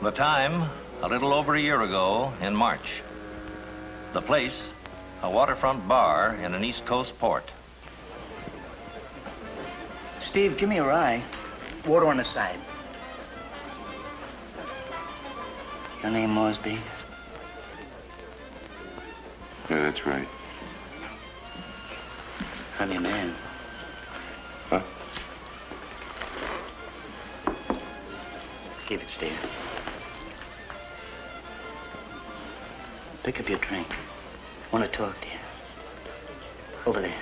The time, a little over a year ago in March. The place, a waterfront bar in an East Coast port. Steve, give me a rye. Water on the side. Your name, Moresby? Yeah, that's right. I'm your man. Huh? Keep it, Steve. Pick up your drink. Want to talk to you. Over there.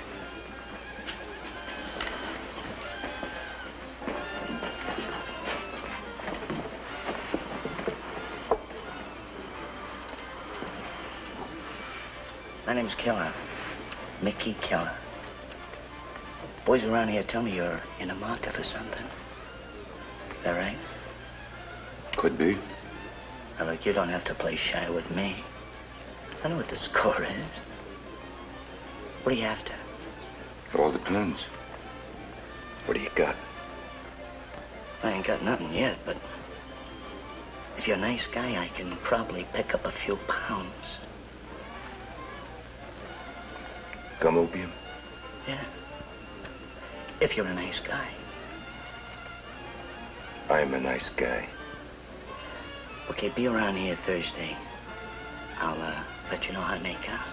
My name's Keller. Mickey Keller. Boys around here tell me you're in the market for something. Is that right? Could be. Now, look, you don't have to play shy with me. I know what the score is. What are you after? It all depends. What do you got? I ain't got nothing yet, but if you're a nice guy, I can probably pick up a few pounds. Gum opium? Yeah. If you're a nice guy. I'm a nice guy. Okay, be around here Thursday. I'll let you know how to make out.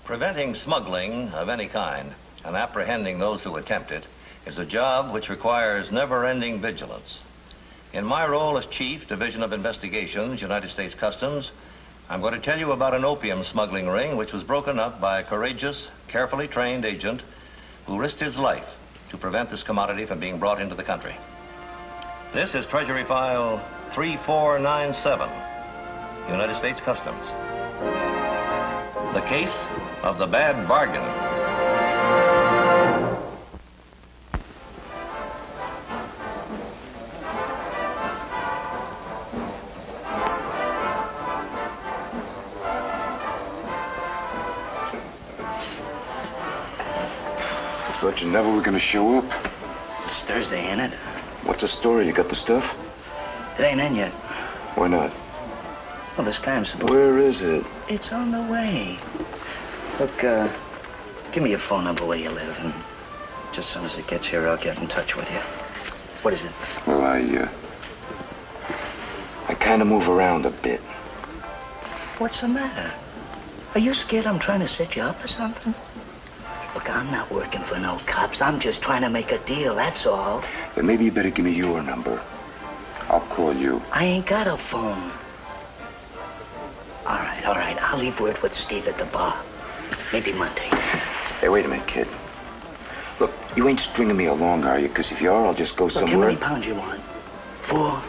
Preventing smuggling of any kind and apprehending those who attempt it is a job which requires never-ending vigilance. In my role as Chief, Division of Investigations, United States Customs, I'm going to tell you about an opium smuggling ring which was broken up by a courageous, carefully trained agent who risked his life to prevent this commodity from being brought into the country. This is Treasury File 3497, United States Customs. The case of the bad bargain. Thought you never were gonna show up. It's Thursday, ain't it? What's the story? You got the stuff? It ain't in yet. Why not? Well, this guy I'm supposed... Where is it? It's on the way. Look, give me your phone number where you live, and just as soon as it gets here, I'll get in touch with you. What is it? Well, I kind of move around a bit. What's the matter? Are you scared I'm trying to set you up or something? Look, I'm not working for no cops. I'm just trying to make a deal, that's all. Then maybe you better give me your number. I'll call you. I ain't got a phone. All right. I'll leave word with Steve at the bar. Maybe Monday. Hey, wait a minute, kid. Look, you ain't stringing me along, are you? Because if you are, I'll just go Look, somewhere. how many pounds you want? 4,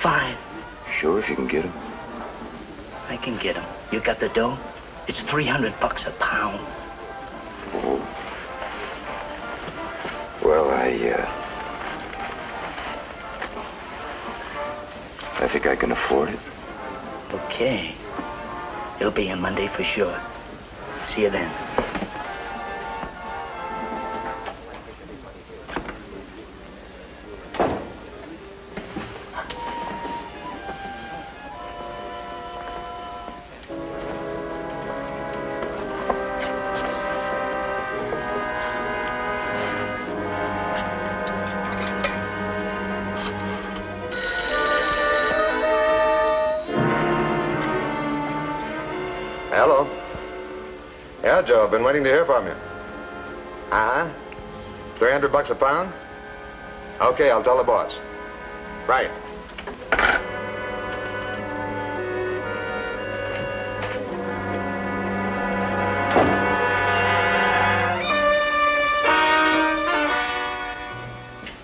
5? Sure, if you can get them. I can get them. You got the dough? It's $300 a pound. Oh. Well, I think I can afford it. Okay. It'll be on Monday for sure. See you then. Hello. Yeah, Joe, been waiting to hear from you. Uh-huh. $300 a pound? Okay, I'll tell the boss. Right.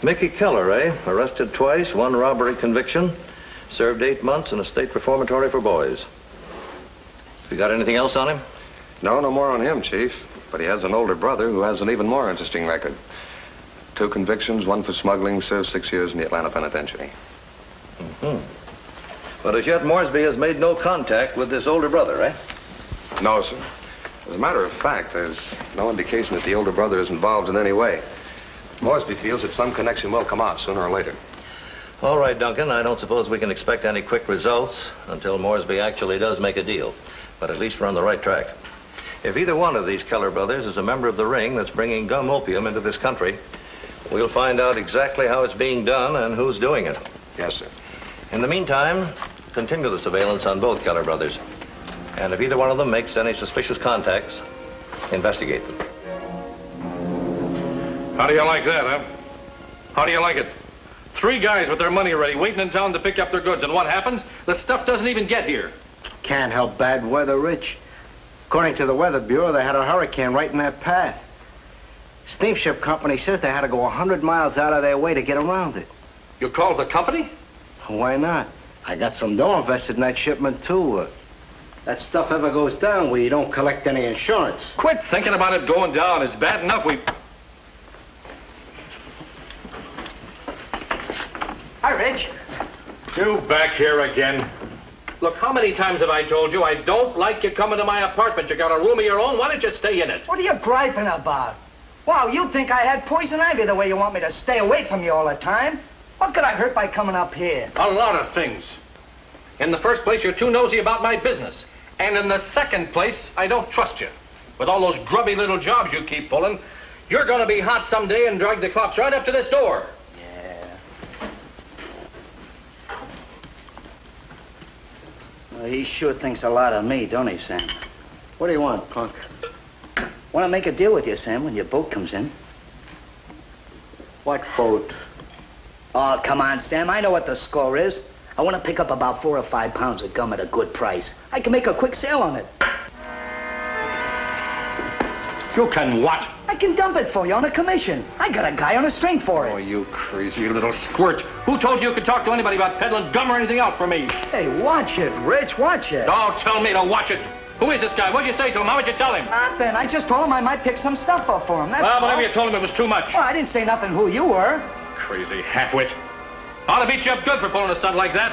Mickey Keller, eh? Arrested twice, 1 robbery conviction. Served 8 months in a state reformatory for boys. You got anything else on him? No more on him, Chief. But he has an older brother who has an even more interesting record. 2 convictions, 1 for smuggling, served 6 years in the Atlanta Penitentiary. But as yet, Moresby has made no contact with this older brother, eh? No, sir. As a matter of fact, there's no indication that the older brother is involved in any way. Moresby feels that some connection will come out sooner or later. All right, Duncan, I don't suppose we can expect any quick results until Moresby actually does make a deal. But at least we're on the right track. If either one of these Keller brothers is a member of the ring that's bringing gum opium into this country, we'll find out exactly how it's being done and who's doing it. Yes, sir. In the meantime, continue the surveillance on both Keller brothers. And if either one of them makes any suspicious contacts, investigate them. How do you like that, huh? How do you like it? 3 guys with their money ready, waiting in town to pick up their goods. And what happens? The stuff doesn't even get here. Can't help bad weather, Rich. According to the Weather Bureau, they had a hurricane right in that path. Steamship company says they had to go 100 miles out of their way to get around it. You called the company? Why not? I got some dough invested in that shipment, too. That stuff ever goes down where you don't collect any insurance. Quit thinking about it going down. It's bad enough we... Hi, Rich. You back here again? Look, how many times have I told you I don't like you coming to my apartment? You got a room of your own. Why don't you stay in it? What are you griping about? Wow, you think I had poison ivy the way you want me to stay away from you all the time? What could I hurt by coming up here? A lot of things. In the first place, you're too nosy about my business. And in the second place, I don't trust you. With all those grubby little jobs you keep pulling, you're going to be hot someday and drag the cops right up to this door. Well, he sure thinks a lot of me, don't he, Sam? What do you want, punk? Want to make a deal with you, Sam, when your boat comes in. What boat? Oh, come on, Sam. I know what the score is. I want to pick up about 4 or 5 pounds of gum at a good price. I can make a quick sale on it. You can what? I can dump it for you on a commission. I got a guy on a string for it. Oh, you crazy little squirt. Who told you could talk to anybody about peddling gum or anything else for me? Hey, watch it, Rich. Watch it. Don't tell me to watch it. Who is this guy? What'd you say to him? How would you tell him? Nothing. I just told him I might pick some stuff up for him. That's Well, all. whatever you told him, it was too much. Well, I didn't say nothing who you were. Crazy halfwit. Ought to beat you up good for pulling a stunt like that.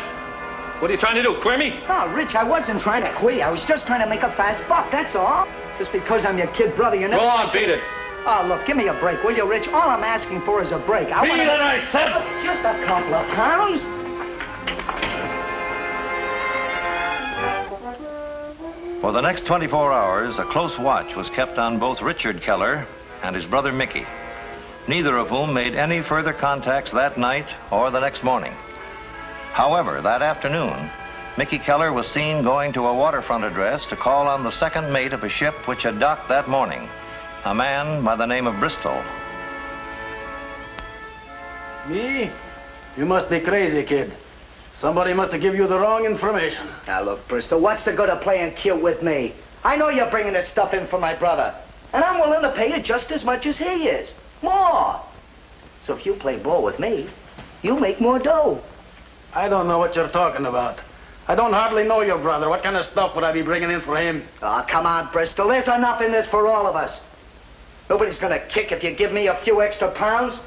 What are you trying to do, queer me? No, Rich, I wasn't trying to quit you. I was just trying to make a fast buck, that's all. Just because I'm your kid brother, you know. Go on, beat it. Oh, look, give me a break, will you, Rich? All I'm asking for is a break. Beat it, I said. Just a couple of pounds. For the next 24 hours, a close watch was kept on both Richard Keller and his brother Mickey, neither of whom made any further contacts that night or the next morning. However, that afternoon, Mickey Keller was seen going to a waterfront address to call on the second mate of a ship which had docked that morning, a man by the name of Bristol. Me? You must be crazy, kid. Somebody must have given you the wrong information. Now, look, Bristol, what's the good of playing cute with me? I know you're bringing this stuff in for my brother, and I'm willing to pay you just as much as he is. More. So if you play ball with me, you make more dough. I don't know what you're talking about. I don't hardly know your brother. What kind of stuff would I be bringing in for him? Oh, come on, Bristol. There's enough in this for all of us. Nobody's gonna kick if you give me a few extra pounds.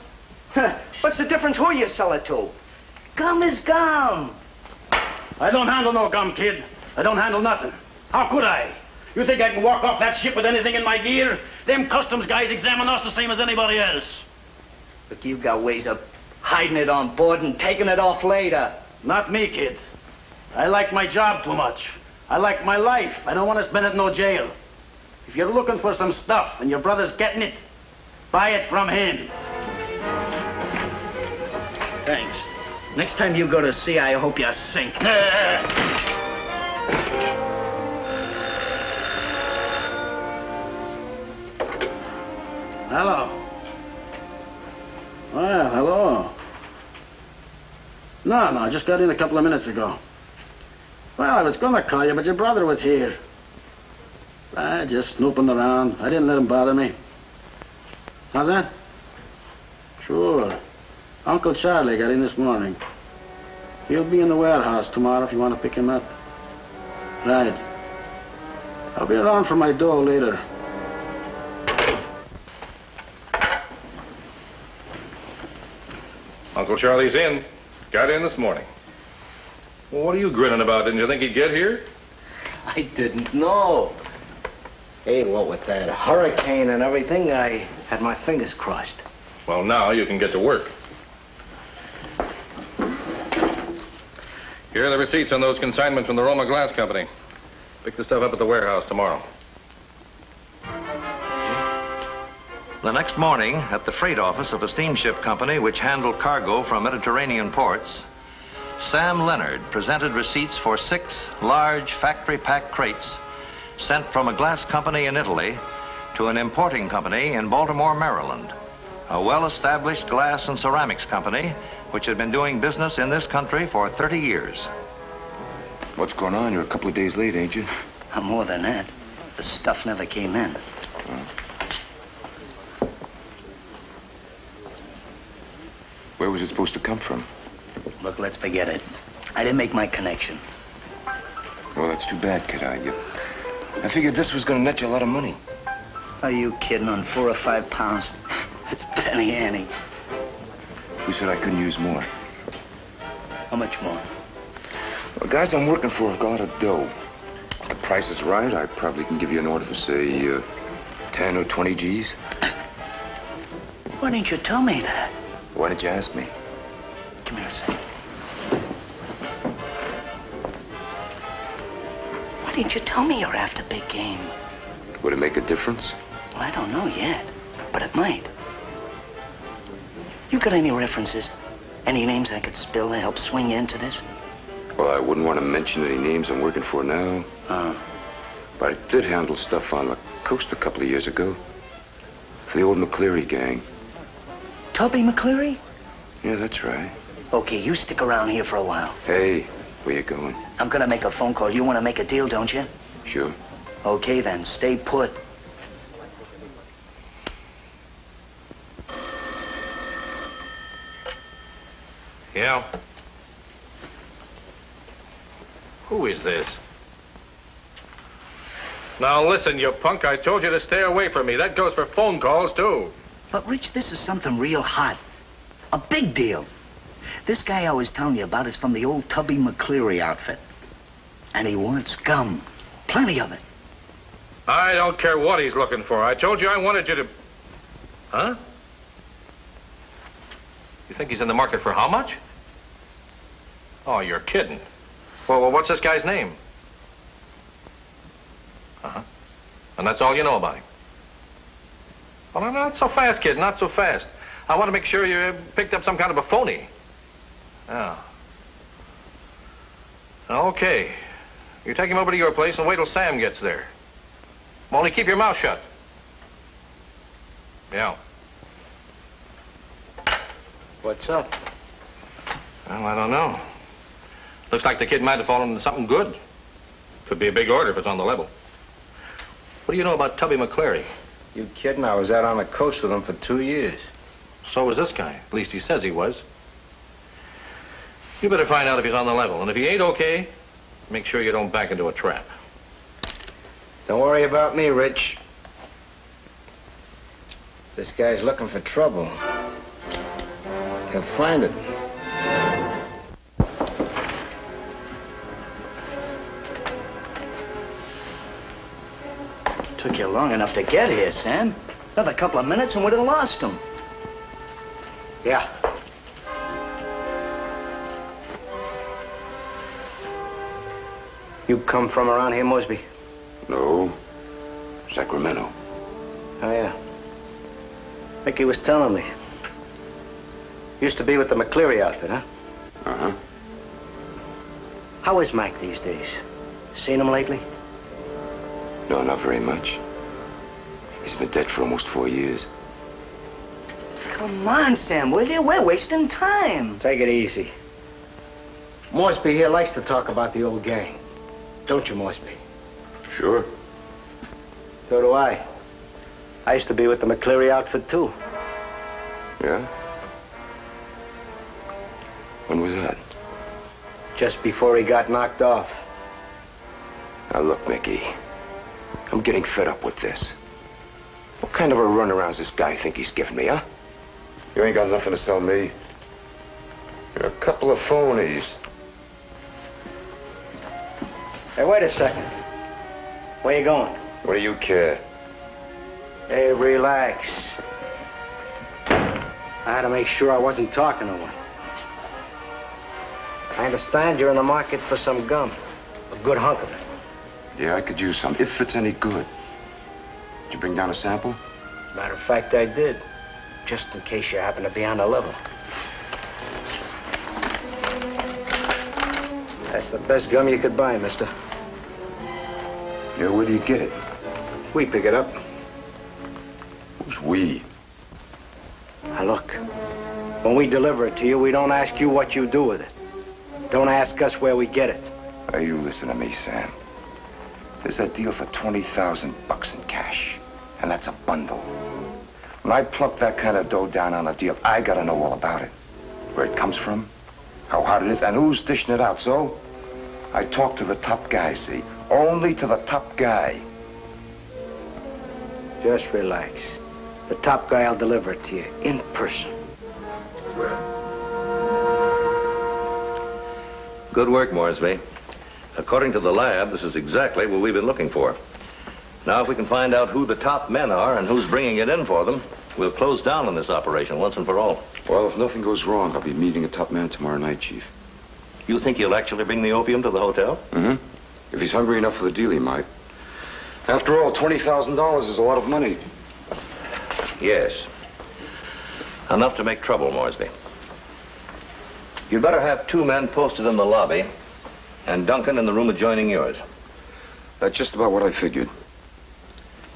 What's the difference who you sell it to? Gum is gum. I don't handle no gum, kid. I don't handle nothing. How could I? You think I can walk off that ship with anything in my gear? Them customs guys examine us the same as anybody else. Look, you've got ways of hiding it on board and taking it off later. Not me, kid. I like my job too much. I like my life. I don't want to spend it in no jail. If you're looking for some stuff and your brother's getting it, buy it from him. Thanks. Next time you go to sea, I hope you sink. Hello. Well, hello. No, I just got in a couple of minutes ago. Well, I was gonna call you, but your brother was here. Just snooping around. I didn't let him bother me. How's that? Sure. Uncle Charlie got in this morning. He'll be in the warehouse tomorrow if you want to pick him up. Right. I'll be around for my dough later. Uncle Charlie's in. Got in this morning. Well, what are you grinning about? Didn't you think he'd get here? I didn't know. Hey, what with that hurricane and everything, I had my fingers crossed. Well, now you can get to work. Here are the receipts on those consignments from the Roma Glass Company. Pick the stuff up at the warehouse tomorrow. The next morning, at the freight office of a steamship company which handled cargo from Mediterranean ports, Sam Leonard presented receipts for 6 large factory-packed crates sent from a glass company in Italy to an importing company in Baltimore, Maryland, a well-established glass and ceramics company which had been doing business in this country for 30 years. What's going on? You're a couple of days late, ain't you? More than that. The stuff never came in. Where was it supposed to come from? Look, let's forget it. I didn't make my connection. Well, that's too bad, kid. I figured this was going to net you a lot of money. Are you kidding? On 4 or 5 pounds? It's penny ante. Who said I couldn't use more? How much more? Well, guys I'm working for have got a lot of dough. If the price is right, I probably can give you an order for, say, 10 or 20 G's. Why didn't you tell me that? Why did you ask me? Come here a second. Why didn't you tell me you're after big game? Would it make a difference? Well, I don't know yet, but it might. You got any references? Any names I could spill to help swing you into this? Well, I wouldn't want to mention any names I'm working for now. But I did handle stuff on the coast a couple of years ago. For the old McCleary gang. Tubby McCleary? Yeah, that's right. Okay, you stick around here for a while. Hey, where you going? I'm gonna make a phone call. You wanna make a deal, don't you? Sure. Okay, then. Stay put. Yeah? Who is this? Now listen, you punk, I told you to stay away from me. That goes for phone calls, too. But, Rich, this is something real hot. A big deal. This guy I was telling you about is from the old Tubby McCleary outfit. And he wants gum. Plenty of it. I don't care what he's looking for. I told you I wanted you to... Huh? You think he's in the market for how much? Oh, you're kidding. Well, what's this guy's name? Uh-huh. And that's all you know about him? Well, not so fast, kid, not so fast. I want to make sure you picked up some kind of a phony. Oh. Okay. You take him over to your place and wait till Sam gets there. Only keep your mouth shut. Yeah. What's up? Well, I don't know. Looks like the kid might have fallen into something good. Could be a big order if it's on the level. What do you know about Tubby McCleary? You kidding? I was out on the coast with him for 2 years. So was this guy. At least he says he was. You better find out if he's on the level. And if he ain't okay, make sure you don't back into a trap. Don't worry about me, Rich. This guy's looking for trouble. He'll find it. Took you long enough to get here, Sam. Another couple of minutes and we'd have lost him. Yeah. You come from around here, Mosby? No. Sacramento. Oh, yeah. Mickey was telling me. Used to be with the McCleary outfit, huh? Uh-huh. How is Mike these days? Seen him lately? No, not very much. He's been dead for almost 4 years. Come on, Sam, will you? We're wasting time. Take it easy. Moresby here likes to talk about the old gang. Don't you, Moresby? Sure. So do I. I used to be with the McCleary outfit, too. Yeah? When was that? Just before he got knocked off. Now, look, Mickey. I'm getting fed up with this. What kind of a runaround's this guy think he's giving me, huh? You ain't got nothing to sell me. You're a couple of phonies. Hey, wait a second. Where you going? What do you care? Hey, relax. I had to make sure I wasn't talking to one. I understand you're in the market for some gum. A good hunk of it. Yeah, I could use some, if it's any good. Did you bring down a sample? Matter of fact, I did. Just in case you happen to be on the level. That's the best gum you could buy, mister. Yeah, where do you get it? We pick it up. Who's we? Now look, when we deliver it to you, we don't ask you what you do with it. Don't ask us where we get it. Hey, you listen to me, Sam. There's a deal for $20,000 in cash, and that's a bundle. When I plunk that kind of dough down on a deal, I gotta know all about it. Where it comes from, how hard it is, and who's dishing it out, so? I talk to the top guy, see? Only to the top guy. Just relax. The top guy will deliver it to you in person. Good work, Moresby. According to the lab, this is exactly what we've been looking for. Now, if we can find out who the top men are and who's bringing it in for them, we'll close down on this operation once and for all. Well, if nothing goes wrong, I'll be meeting a top man tomorrow night, Chief. You think he'll actually bring the opium to the hotel? Mm-hmm. If he's hungry enough for the deal, he might. After all, $20,000 is a lot of money. Yes. Enough to make trouble, Moresby. You'd better have 2 men posted in the lobby and Duncan in the room adjoining yours. That's just about what I figured.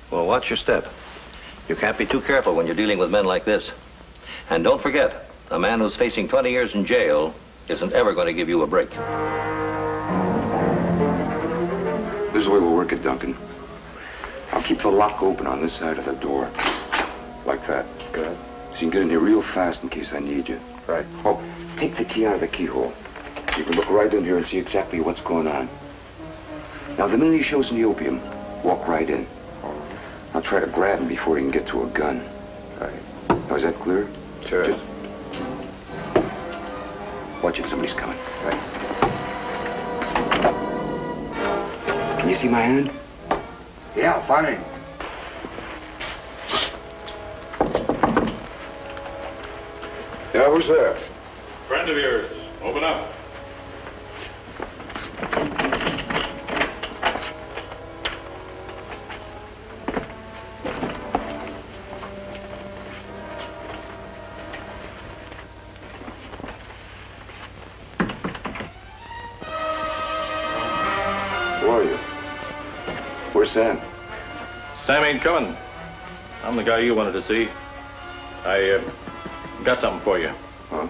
Well, watch your step. You can't be too careful when you're dealing with men like this. And don't forget, a man who's facing 20 years in jail isn't ever going to give you a break. This is the way we'll work it, Duncan. I'll keep the lock open on this side of the door. Like that. Good. So you can get in here real fast in case I need you. Right. Oh, take the key out of the keyhole. You can look right in here and see exactly what's going on. Now, the minute he shows me the opium, walk right in. I'll try to grab him before he can get to a gun. Right. Now, is that clear? Sure. Just... Watch it, somebody's coming. Right. Can you see my hand? Yeah, fine. Yeah, who's there? Friend of yours. Open up. Who are you? Where's Sam? Sam ain't coming. I'm the guy you wanted to see. I got something for you. Huh?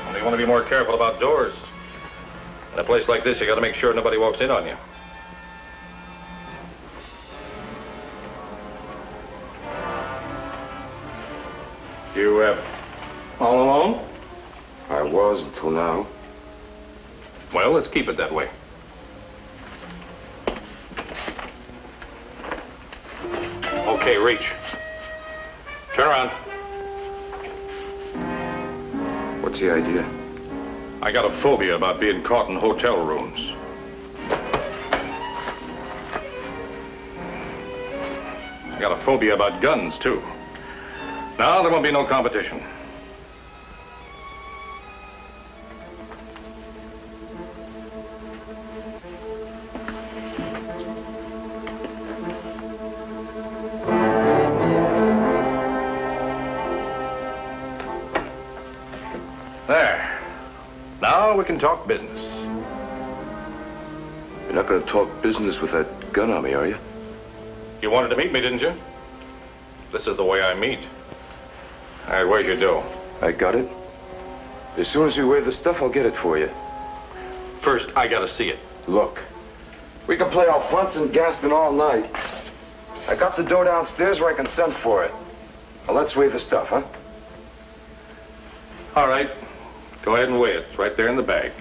Only you want to be more careful about doors. In a place like this, you got to make sure nobody walks in on you. You, all alone? I was until now. Well, let's keep it that way. Okay, reach. Turn around. What's the idea? I got a phobia about being caught in hotel rooms. I got a phobia about guns, too. Now, there won't be no competition. There. Now we can talk business. You're not going to talk business with that gun on me, are you? You wanted to meet me, didn't you? This is the way I meet. All right, where's your dough? I got it. As soon as we weigh the stuff, I'll get it for you. First, I gotta see it. Look, we can play Alphonse and Gaston all night. I got the dough downstairs where I can send for it. Now, let's weigh the stuff, huh? All right. Go ahead and weigh it. It's right there in the bag.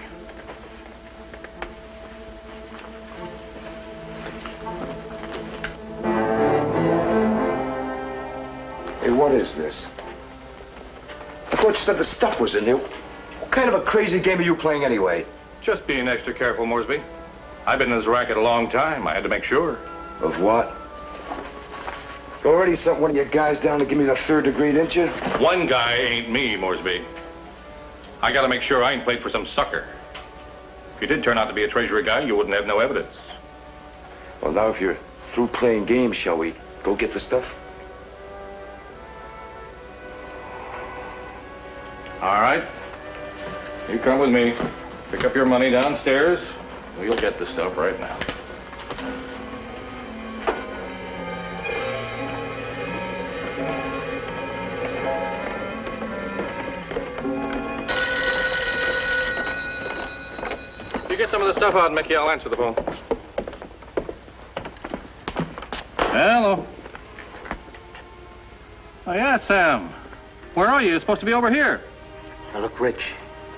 Hey, what is this? I thought you said the stuff was in here. What kind of a crazy game are you playing anyway? Just being extra careful, Moresby. I've been in this racket a long time. I had to make sure. Of what? You already sent one of your guys down to give me the 3rd degree, didn't you? One guy ain't me, Moresby. I gotta make sure I ain't played for some sucker. If you did turn out to be a treasury guy, you wouldn't have no evidence. Well, now if you're through playing games, shall we go get the stuff? All right. You come with me. Pick up your money downstairs. We'll get the stuff right now. You get some of the stuff out, Mickey. I'll answer the phone. Hello. Oh, yeah, Sam. Where are you? You're supposed to be over here. Now, look, Rich,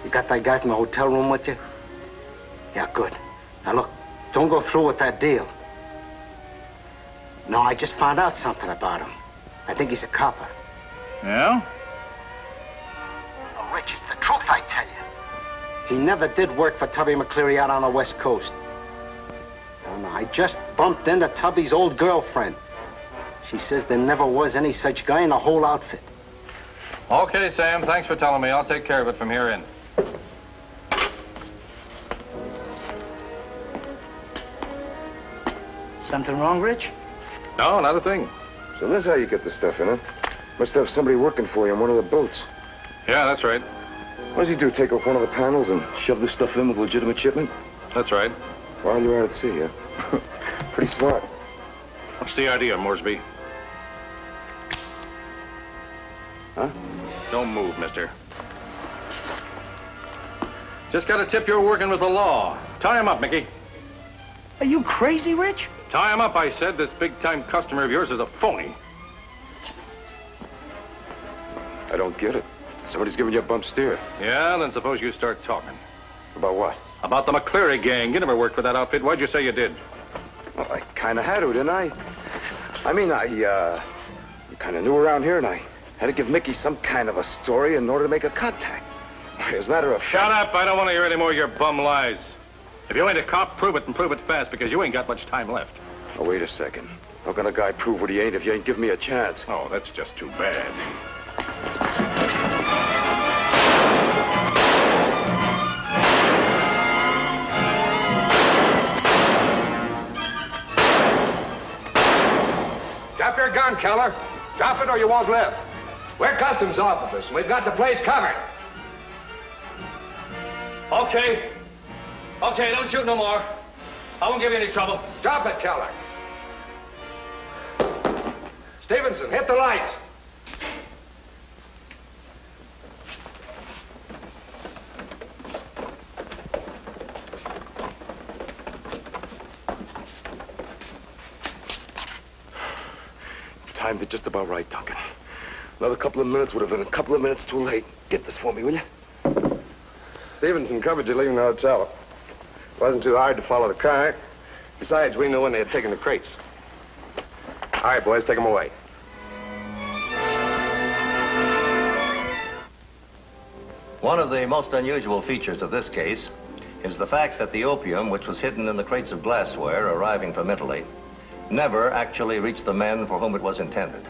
you got that guy from the hotel room with you? Yeah, good. Now, look, don't go through with that deal. No, I just found out something about him. I think he's a copper. Yeah? Oh, Rich, it's the truth, I tell you. He never did work for Tubby McCleary out on the West Coast. No, I just bumped into Tubby's old girlfriend. She says there never was any such guy in the whole outfit. Okay, Sam. Thanks for telling me. I'll take care of it from here in. Something wrong, Rich? No, not a thing. So that's how you get the stuff in, huh? Must have somebody working for you on one of the boats. Yeah, that's right. What does he do, take off one of the panels and shove the stuff in with legitimate shipment? That's right. While you're out at sea, huh? Pretty smart. What's the idea, Moresby? Huh? Don't move, mister. Just got a tip you're working with the law. Tie him up, Mickey. Are you crazy, Rich? Tie him up, I said. This big-time customer of yours is a phony. I don't get it. Somebody's giving you a bump steer. Yeah, then suppose you start talking. About what? About the McCleary gang. You never worked for that outfit. Why'd you say you did? Well, I kind of had to, didn't I? You kind of knew around here, and I had to give Mickey some kind of a story in order to make a contact. As a matter of fact... Shut up. I don't want to hear any more of your bum lies. If you ain't a cop, prove it, and prove it fast, because you ain't got much time left. Oh, wait a second. How can a guy prove what he ain't if you ain't give me a chance? Oh, that's just too bad. Drop your gun, Keller. Drop it or you won't live. We're customs officers, and we've got the place covered. Okay. Okay, don't shoot no more. I won't give you any trouble. Drop it, Keller. Stevenson, hit the lights. Timed it just about right, Duncan. Another couple of minutes would have been a couple of minutes too late. Get this for me, will you? Stevenson covered you leaving the hotel. Wasn't too hard to follow the car. Besides, we knew when they had taken the crates. All right, boys, take them away. One of the most unusual features of this case is the fact that the opium, which was hidden in the crates of glassware arriving from Italy, never actually reached the men for whom it was intended.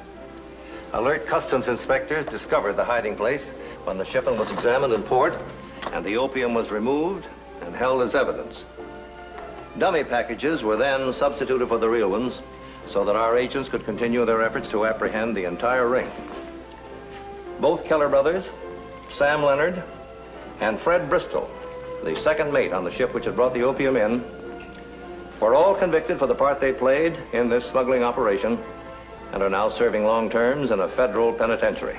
Alert customs inspectors discovered the hiding place when the shipment was examined in port, and the opium was removed and held as evidence. Dummy packages were then substituted for the real ones so that our agents could continue their efforts to apprehend the entire ring. Both Keller brothers, Sam Leonard, and Fred Bristol, the second mate on the ship which had brought the opium in, were all convicted for the part they played in this smuggling operation and are now serving long terms in a federal penitentiary.